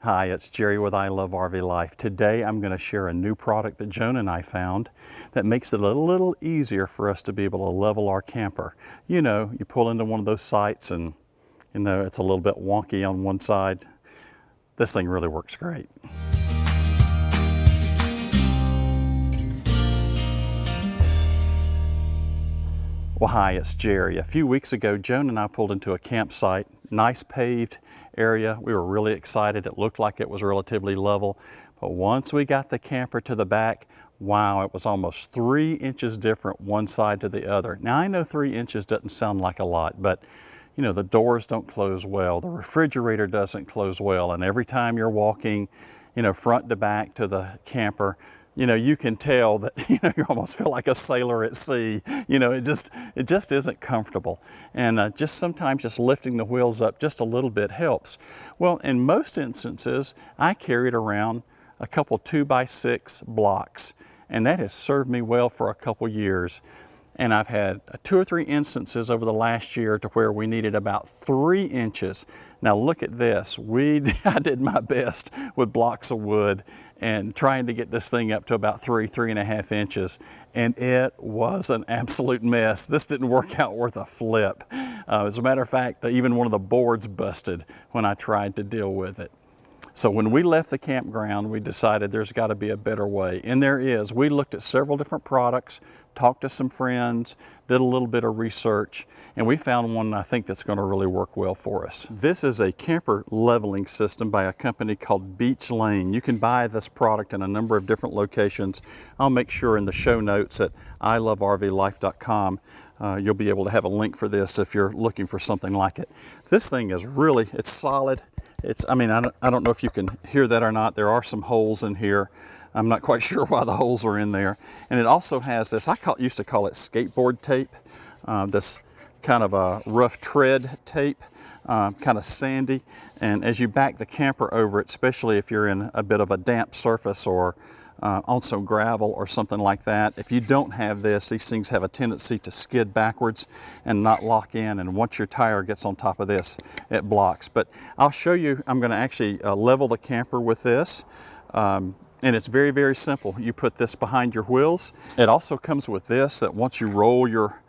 Hi, it's Jerry with I Love RV Life. Today I'm going to share a new product that Joan and I found that makes it a little easier for us to be able to level our camper. You know, you pull into one of those sites and it's a little bit wonky on one side. This thing really works great. Well, hi, it's Jerry. A few weeks ago, Joan and I pulled into a campsite, nice paved area. We were really excited. It looked like it was relatively level. But once we got the camper to the back, wow, it was almost 3 inches different one side to the other. Now, I know 3 inches doesn't sound like a lot, but you know, the doors don't close well, the refrigerator doesn't close well, and every time you're walking, you know, front to back to the camper, you know, you can tell that, you know, you almost feel like a sailor at sea. You know, it just isn't comfortable. And just sometimes just lifting the wheels up just a little bit helps. Well, in most instances, I carried around a couple 2x6 blocks, and that has served me well for a couple years. And I've had 2 or 3 instances over the last year to where we needed about 3 inches. Now look at this. I did my best with blocks of wood and trying to get this thing up to about 3.5 inches. And it was an absolute mess. This didn't work out worth a flip. As a matter of fact, even one of the boards busted when I tried to deal with it. So when we left the campground, we decided there's got to be a better way. And there is. We looked at several different products, talked to some friends, did a little bit of research, and we found one I think that's going to really work well for us. This is a camper leveling system by a company called Beach Lane. You can buy this product in a number of different locations. I'll make sure in the show notes at ilovervlife.com you'll be able to have a link for this if you're looking for something like it. This thing is really, it's solid. I don't know if you can hear that or not. There are some holes in here. I'm not quite sure why the holes are in there. And it also has this, used to call it skateboard tape, this kind of a rough tread tape, kind of sandy. And as you back the camper over it, especially if you're in a bit of a damp surface or on some gravel or something like that, if you don't have this, these things have a tendency to skid backwards and not lock in, and once your tire gets on top of this, it blocks. But I'll show you, I'm going to actually level the camper with this, and it's very, very simple. You put this behind your wheels. It also comes with this, that once you roll your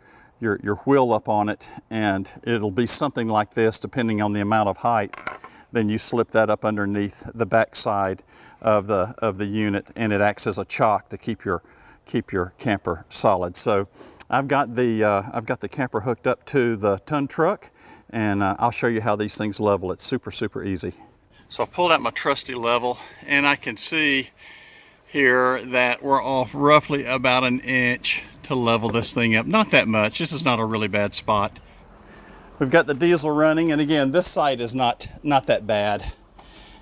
wheel up on it, and it'll be something like this depending on the amount of height, then you slip that up underneath the back side of the unit, and it acts as a chock to keep your camper solid. So I've got the camper hooked up to the ton truck, and I'll show you how these things level. It's super, super easy. So I pulled out my trusty level, and I can see here that we're off roughly about 1 inch to level this thing up. Not that much. This is not a really bad spot. We've got the diesel running, and again, this side is not that bad.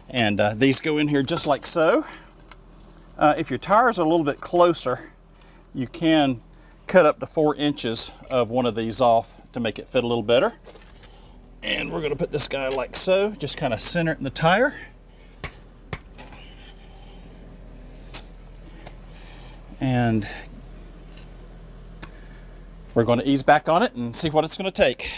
And these go in here just like so. If your tires are a little bit closer, you can cut up to 4 inches of one of these off to make it fit a little better. And we're going to put this guy like so, just kind of center it in the tire. And we're going to ease back on it and see what it's going to take.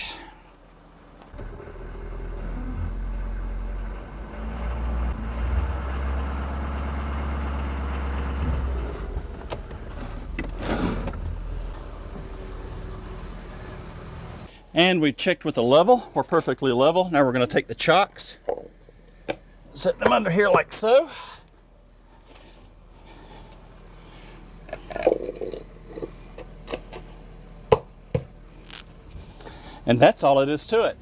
And we checked with the level. We're perfectly level. Now we're going to take the chocks, set them under here like so. And that's all it is to it.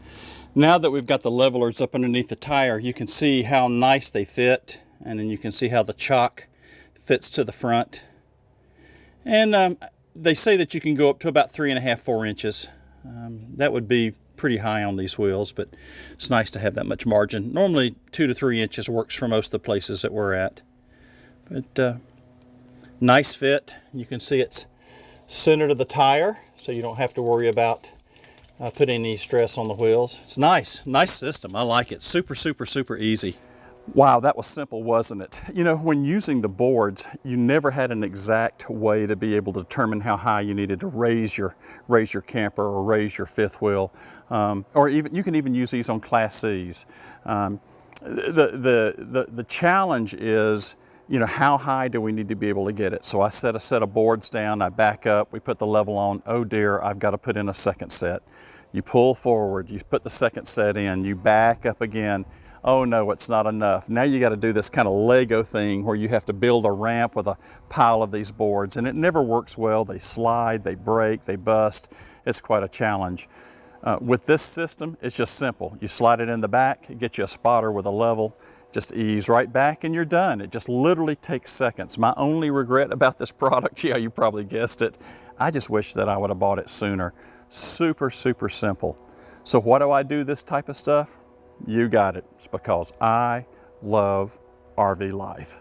Now that we've got the levelers up underneath the tire, you can see how nice they fit, and then you can see how the chock fits to the front. And they say that you can go up to about 3.5, 4 inches. That would be pretty high on these wheels, but it's nice to have that much margin. Normally 2 to 3 inches works for most of the places that we're at. But nice fit. You can see it's centered to the tire, so you don't have to worry about putting any stress on the wheels. It's nice system. I like it. Super, super, super easy. Wow, that was simple, wasn't it? You know, when using the boards, you never had an exact way to be able to determine how high you needed to raise your camper or raise your fifth wheel, or even you can even use these on Class Cs. The challenge is, you know, how high do we need to be able to get it? So I set a set of boards down, I back up, we put the level on. Oh dear, I've got to put in a second set. You pull forward, you put the second set in, you back up again. Oh no, it's not enough. Now you got to do this kind of Lego thing where you have to build a ramp with a pile of these boards, and it never works well. They slide, they break, they bust. It's quite a challenge. With this system, it's just simple. You slide it in the back, it gets you a spotter with a level, just ease right back and you're done. It just literally takes seconds. My only regret about this product, yeah, you probably guessed it, I just wish that I would have bought it sooner. Super, super simple. So why do I do this type of stuff? You got it. It's because I love RV life.